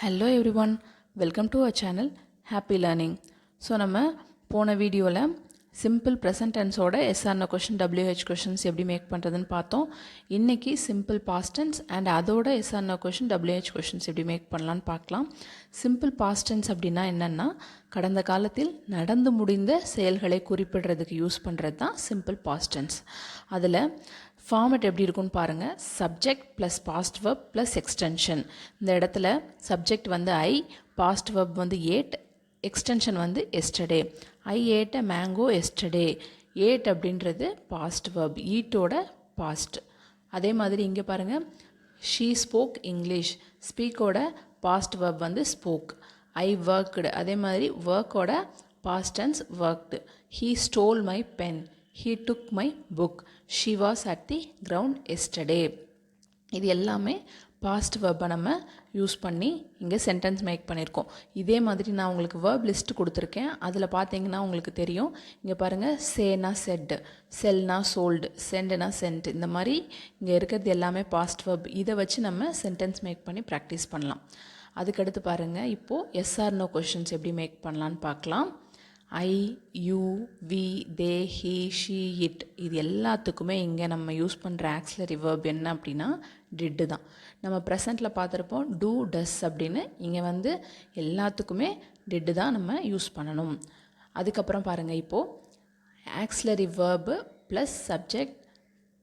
Hello everyone, welcome to our channel Happy Learning. So நம்ம போன வீடியோவில் சிம்பிள் ப்ரெசன்ட் டென்ஸோட எஸ்ஆர்னோ கொஷின் WH கொஷின்ஸ் எப்படி மேக் பண்ணுறதுன்னு பார்த்தோம். இன்றைக்கி சிம்பிள் பாஸ்ட் டென்ஸ் அண்ட் அதோட எஸ்ஆர்னோ கொஷின் WH கொஷின்ஸ் எப்படி மேக் பண்ணலான்னு பார்க்கலாம். சிம்பிள் பாஸ்ட் டென்ஸ் அப்படின்னா என்னென்னா கடந்த காலத்தில் நடந்து முடிந்த செயல்களை குறிப்பிடுறதுக்கு யூஸ் பண்ணுறது தான் சிம்பிள் பாஸ்ட் டென்ஸ். அதில் ஃபார்மெட் எப்படி இருக்குன்னு பாருங்கள். Subject plus past verb plus extension. இந்த இடத்துல சப்ஜெக்ட் வந்து ஐ, பாஸ்ட் வெர்ப் வந்து ஏட், எக்ஸ்டென்ஷன் வந்து yesterday. I ate a mango yesterday. Ate அப்படின்றது பாஸ்ட் வெர்ப், ஈட்டோட பாஸ்ட். அதே மாதிரி இங்கே பாருங்கள், ஷீ ஸ்போக் இங்கிலீஷ். ஸ்பீக்கோட பாஸ்ட் வெர்ப் வந்து ஸ்போக். ஐ ஒர்க்டு, அதே மாதிரி ஒர்க்கோட past tense worked. He stole my pen. He took my book. She was at the ground yesterday. இது எல்லாமே பாஸ்ட் வெர்பை நம்ம யூஸ் பண்ணி இங்கே சென்டென்ஸ் மேக் பண்ணியிருக்கோம். இதே மாதிரி நான் உங்களுக்கு வேர்ப் லிஸ்ட் கொடுத்துருக்கேன். அதில் பார்த்தீங்கன்னா உங்களுக்கு தெரியும். இங்கே பாருங்கள், சேனா செட், செல்னா சோல்டு, சென்டுனா சென்ட். இந்த மாதிரி இங்கே இருக்கிறது எல்லாமே பாஸ்ட் வெர்ப். இதை வச்சு நம்ம சென்டென்ஸ் மேக் பண்ணி ப்ராக்டிஸ் பண்ணலாம். அதுக்கடுத்து பாருங்கள், இப்போது எஸ்ஆர் நோ கொஷின்ஸ் எப்படி மேக் பண்ணலான்னு பார்க்கலாம். I, you, we, they, he, she, it இது எல்லாத்துக்குமே இங்கே நம்ம யூஸ் பண்ணுற ஆக்ஸிலரி வேர்ப் என்ன அப்படின்னா டிட்டு தான். நம்ம ப்ரெசண்ட்டில் பார்த்துருப்போம் டூ, டஸ் அப்படின்னு. இங்கே வந்து எல்லாத்துக்குமே டிட்டு தான் நம்ம யூஸ் பண்ணணும். அதுக்கப்புறம் பாருங்கள், இப்போது auxiliary verb plus subject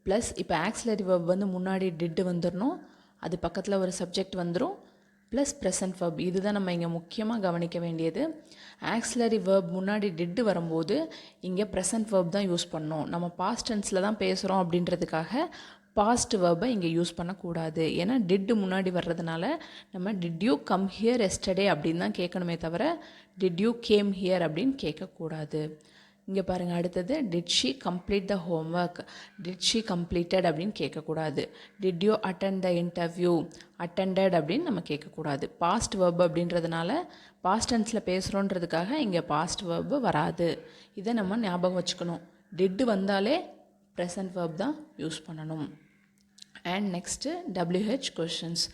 plus இப்போ ஆக்ஸிலரி வேர்ப் வந்து முன்னாடி டிட்டு வந்துடணும், அது பக்கத்தில் ஒரு சப்ஜெக்ட் வந்துடும், ப்ளஸ் ப்ரெசன்ட் வேர்ப். இதுதான் நம்ம இங்கே முக்கியமாக கவனிக்க வேண்டியது. ஆக்ஸிலரி வேர்ப் முன்னாடி டிட்டு வரும்போது இங்கே ப்ரெசன்ட் வேர்ப் தான் யூஸ் பண்ணணும். நம்ம பாஸ்ட் டென்ஸில் தான் பேசுகிறோம் அப்படின்றதுக்காக பாஸ்ட் வேர்பை இங்கே யூஸ் பண்ணக்கூடாது. ஏன்னா டிட்டு முன்னாடி வர்றதுனால நம்ம did you come here yesterday அப்படின்னு தான் கேட்கணுமே தவிர டிட் யூ கேம் ஹியர் அப்படின்னு கேட்கக்கூடாது. இங்கே பாருங்கள், அடுத்தது did she complete the homework. Did she completed அப்படின்னு கேட்கக்கூடாது. Did you attend the interview, attended அப்படின்னு நம்ம கேட்கக்கூடாது. பாஸ்ட் வேர்பு அப்படின்றதுனால பாஸ்ட் டென்ஸில் பேசுகிறோன்றதுக்காக இங்கே பாஸ்ட் வேர்பு வராது. இதை நம்ம ஞாபகம் வச்சுக்கணும். டிட்டு வந்தாலே ப்ரெசன்ட் வேர்ப் தான் யூஸ் பண்ணணும். And next WH questions.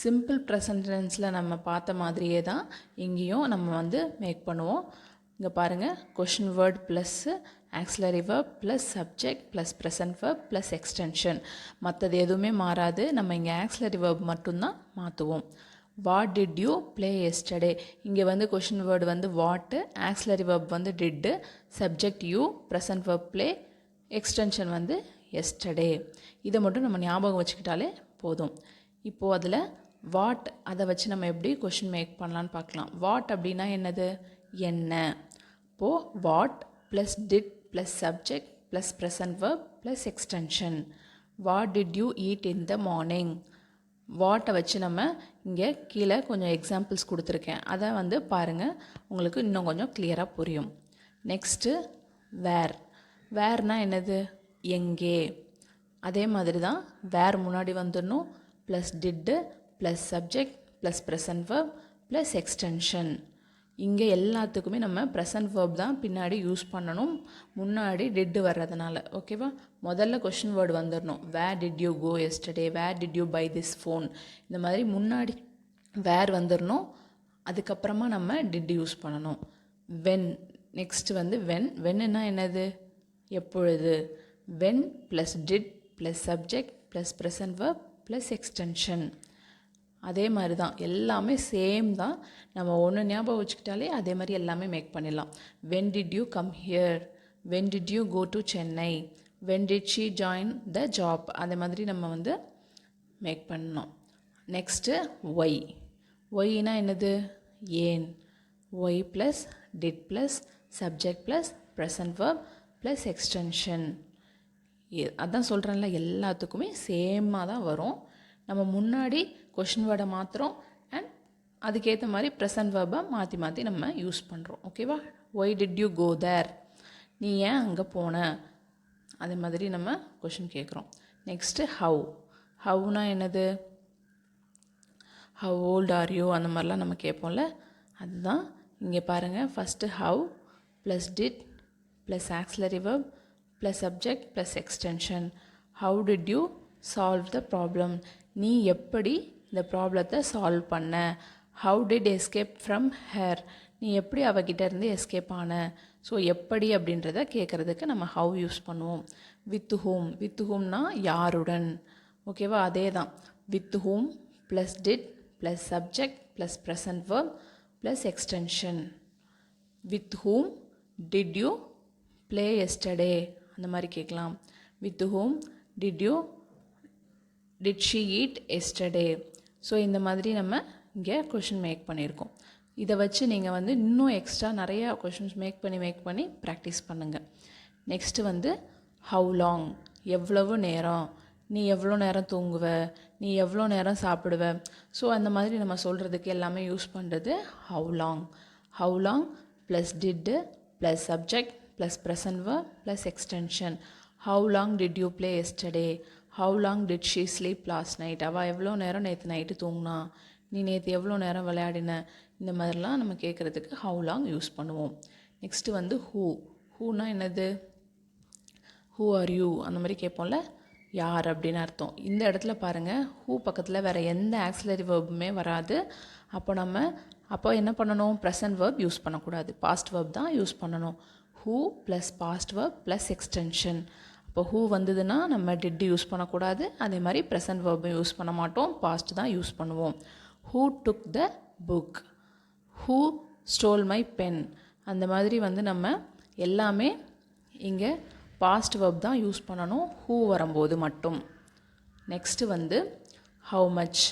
Simple present டென்ஸில் நம்ம பார்த்த மாதிரியே தான் இங்கேயும் நம்ம வந்து மேக் பண்ணுவோம். இங்கே பாருங்கள், question word plus auxiliary verb plus subject plus present verb plus extension. மற்றது எதுவுமே மாறாது. நம்ம இங்கே ஆக்ஸிலரி வேர்ப் மட்டும்தான் மாற்றுவோம். What did you play yesterday. இங்கே வந்து கொஷின் வேர்டு வந்து வாட்டு, ஆக்ஸிலரி வேர்ப் வந்து did, subject you, present verb play, extension வந்து எஸ்டர்டே. இதை மட்டும் நம்ம ஞாபகம் வச்சுக்கிட்டாலே போதும். இப்போது அதில் வாட், அதை வச்சு நம்ம எப்படி கொஷின் மேக் பண்ணலான்னு பார்க்கலாம். வாட் அப்படின்னா என்னது? என்ன. இப்போது what plus did plus subject plus present verb plus extension. What did you eat in the morning. வாட்டை வச்சு நம்ம இங்கே கீழே கொஞ்சம் எக்ஸாம்பிள்ஸ் கொடுத்துருக்கேன். அதை வந்து பாருங்கள், உங்களுக்கு இன்னும் கொஞ்சம் கிளியராக புரியும். நெக்ஸ்ட்டு வேர். வேர்னால் என்னது? எங்கே. அதே மாதிரி தான் வேர் முன்னாடி வந்துடணும், plus did plus subject plus present verb plus extension. இங்கே எல்லாத்துக்குமே நம்ம ப்ரெசன்ட் வேர்ப் தான் பின்னாடி யூஸ் பண்ணணும், முன்னாடி டிட்டு வர்றதுனால. ஓகேவா? முதல்ல கொஷின் வேர்டு வந்துடணும். Where did you go yesterday, where did you buy this phone. இந்த மாதிரி முன்னாடி வேர் வந்துடணும், அதுக்கப்புறமா நம்ம டிட் யூஸ் பண்ணணும். வென். நெக்ஸ்ட் வந்து வென். வென்னுன்னா என்னது? எப்பொழுது. When plus did plus subject plus present verb plus extension. அதே மாதிரி தான், எல்லாமே சேம் தான். நம்ம ஒன்று ஞாபகம் வச்சுக்கிட்டாலே அதே மாதிரி எல்லாமே மேக் பண்ணிடலாம். When did you come here, when did you go to Chennai, when did she join the job. அதே மாதிரி நம்ம வந்து மேக் பண்ணணும். Next Y. ஒய்னா என்னது? ஏன். Why plus did plus subject plus present verb plus extension. அதான் சொல்கிறேன்ல, எல்லாத்துக்குமே சேமாக தான் வரும். நம்ம முன்னாடி கொஷின் வேர்டை மாற்றுறோம் அண்ட் அதுக்கேற்ற மாதிரி ப்ரெசன்ட் வேர்பை மாற்றி மாற்றி நம்ம யூஸ் பண்ணுறோம். ஓகேவா? ஒய் டிட் யூ கோ தேர், நீ ஏன் அங்கே போன. அதே மாதிரி நம்ம கொஷின் கேட்குறோம். Next have. ஹவ்னா என்னது? ஹவ் ஓல்ட் ஆர் யூ, அந்த மாதிரிலாம் நம்ம கேட்போம்ல, அதுதான். இங்கே பாருங்கள், first how plus did plus auxiliary verb plus subject plus extension. How did you solve the problem, நீ எப்படி இந்த ப்ராப்ளத்தை சால்வ் பண்ண. How did escape from her, நீ எப்படி அவகிட்ட இருந்து எஸ்கேப் ஆன. ஸோ எப்படி அப்படின்றத கேட்குறதுக்கு நம்ம ஹவ் யூஸ் பண்ணுவோம். வித் ஹூம், வித் ஹூம்னா யாருடன். ஓகேவா, அதே தான். With whom plus did plus subject plus present verb plus extension. With whom did you play yesterday, அந்த மாதிரி கேட்கலாம். With whom did she eat yesterday. So இந்த மாதிரி நம்ம இங்கே கொஷின் மேக் பண்ணியிருக்கோம். இதை வச்சு நீங்கள் வந்து இன்னும் எக்ஸ்ட்ரா நிறையா கொஷின்ஸ் மேக் பண்ணி ப்ராக்டிஸ் பண்ணுங்கள். நெக்ஸ்ட்டு வந்து ஹவு லாங், எவ்வளவு நேரம், நீ எவ்வளோ நேரம் தூங்குவ, நீ எவ்வளோ நேரம் சாப்பிடுவ. ஸோ அந்த மாதிரி நம்ம சொல்கிறதுக்கு எல்லாமே யூஸ் பண்ணுறது how long. How long plus did plus subject plus present verb plus extension. How long did you play yesterday, how long did she sleep last night, அவள் எவ்வளோ நேரம் நேற்று நைட்டு தூங்கினா, நீ நேற்று எவ்வளோ நேரம் விளையாடின. இந்த மாதிரிலாம் நம்ம கேட்குறதுக்கு ஹவு லாங் யூஸ் பண்ணுவோம். நெக்ஸ்ட்டு வந்து ஹூனா என்னது, ஹூ ஆர் யூ அந்த மாதிரி கேட்போம்ல, யார் அப்படின்னு அர்த்தம். இந்த இடத்துல பாருங்கள், ஹூ பக்கத்தில் வேறு எந்த ஆக்சிலரி வேர்புமே வராது. அப்போ என்ன பண்ணணும், ப்ரெசன்ட் வேர்ப் யூஸ் பண்ணக்கூடாது, பாஸ்ட் வேர்ப் தான் யூஸ் பண்ணணும். Who plus past verb plus extension. இப்போ ஹூ வந்ததுன்னா நம்ம டிட் யூஸ் பண்ணக்கூடாது, அதே மாதிரி ப்ரெசன்ட் வேர்பும் யூஸ் பண்ண மாட்டோம், பாஸ்ட் தான் யூஸ் பண்ணுவோம். Who took the book, who stole my pen. அந்த மாதிரி வந்து நம்ம எல்லாமே இங்கே பாஸ்ட் வேர்ப் தான் யூஸ் பண்ணணும், ஹூ வரும்போது மட்டும். நெக்ஸ்ட்டு வந்து ஹவு மச்.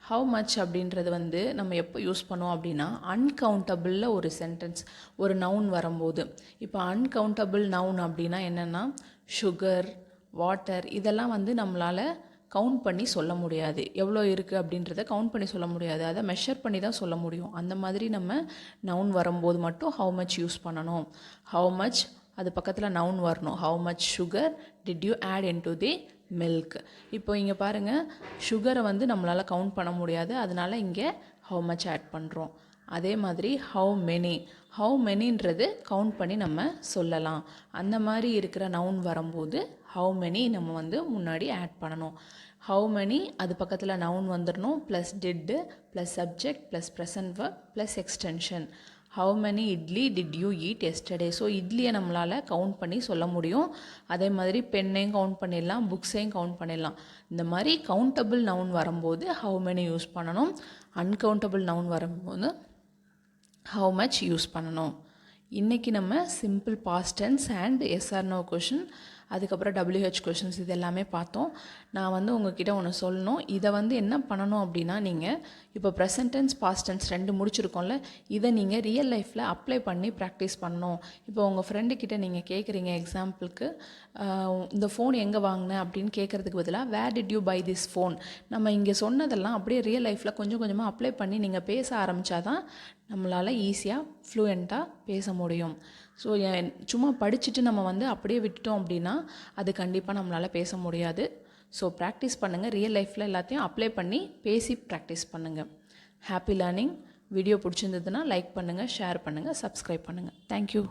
ஹவு மச் அப்படின்றது வந்து நம்ம எப்போ யூஸ் பண்ணுவோம் அப்படின்னா, அன்கவுண்டபிளில் ஒரு சென்டென்ஸ், ஒரு நவுன் வரும்போது. இப்போ அன்கவுண்டபிள் நவுன் அப்படின்னா என்னென்னா, சுகர், வாட்டர், இதெல்லாம் வந்து நம்மளால் கவுண்ட் பண்ணி சொல்ல முடியாது. எவ்வளோ இருக்குது அப்படின்றத கவுண்ட் பண்ணி சொல்ல முடியாது, அதை மெஷர் பண்ணி தான் சொல்ல முடியும். அந்த மாதிரி நம்ம நவுன் வரும்போது மட்டும் ஹவு மச் யூஸ் பண்ணணும். ஹவு மச், அது பக்கத்தில் நவுன் வரணும். How much sugar did you add into the milk. இப்போ இங்கே பாருங்கள், சுகரை வந்து நம்மளால் கவுண்ட் பண்ண முடியாது, அதனால் இங்கே ஹவு மச் ஆட் பண்ணுறோம். அதே மாதிரி ஹவு மெனி, ஹவு மெனின்றது கவுண்ட் பண்ணி நம்ம சொல்லலாம். அந்த மாதிரி இருக்கிற நவுன் வரும்போது ஹவு மெனி நம்ம வந்து முன்னாடி ஆட் பண்ணணும். ஹவு மெனி, அது பக்கத்தில் நவுன் வந்துடணும், plus did plus subject plus present verb plus extension. How many idli did you eat yesterday. So இட்லியை நம்மளால் கவுண்ட் பண்ணி சொல்ல முடியும். அதே மாதிரி பெண்ணையும் கவுண்ட் பண்ணிடலாம், புக்ஸையும் கவுண்ட் பண்ணிடலாம். இந்த மாதிரி கவுண்டபிள் நவுன் வரும்போது ஹவு மெனி யூஸ் பண்ணணும், அன்கவுண்டபிள் நவுன் வரும்போது ஹவு மச் யூஸ் பண்ணணும். இன்றைக்கி நம்ம simple past tense and yes or no question, அதுக்கப்புறம் WH கொஷின்ஸ் இது எல்லாமே பார்த்தோம். நான் வந்து உங்ககிட்ட ஒன்று சொல்லணும். இதை வந்து என்ன பண்ணணும் அப்படின்னா, நீங்கள் இப்போ ப்ரெசன்ட் டென்ஸ் பாஸ்ட் டென்ஸ் 2 முடிச்சிருக்கோம்ல, இதை நீங்கள் ரியல் லைஃப்பில் அப்ளை பண்ணி ப்ராக்டிஸ் பண்ணணும். இப்போ உங்கள் ஃப்ரெண்டுக்கிட்ட நீங்கள் கேட்குறீங்க, எக்ஸாம்பிளுக்கு இந்த ஃபோன் எங்கே வாங்கினேன் அப்படின்னு கேட்குறதுக்கு பதிலாக where did you buy this phone, நம்ம இங்கே சொன்னதெல்லாம் அப்படியே ரியல் லைஃப்பில் கொஞ்சம் கொஞ்சமாக அப்ளை பண்ணி நீங்கள் பேச ஆரம்பித்தா தான் நம்மளால் ஈஸியாக ஃப்ளூயண்ட்டாக பேச முடியும். ஸோ சும்மா படிச்சுட்டு நம்ம வந்து அப்படியே விட்டுட்டோம் அப்படின்னா அது கண்டிப்பாக நம்மளால் பேச முடியாது. ஸோ ப்ராக்டிஸ் பண்ணுங்கள், ரியல் லைஃப்பில் எல்லாத்தையும் அப்ளை பண்ணி பேசி ப்ராக்டிஸ் பண்ணுங்கள். Happy learning. வீடியோ பிடிச்சிருந்ததுன்னா லைக் பண்ணுங்கள், ஷேர் பண்ணுங்கள், சப்ஸ்கிரைப் பண்ணுங்கள். தேங்க்யூ.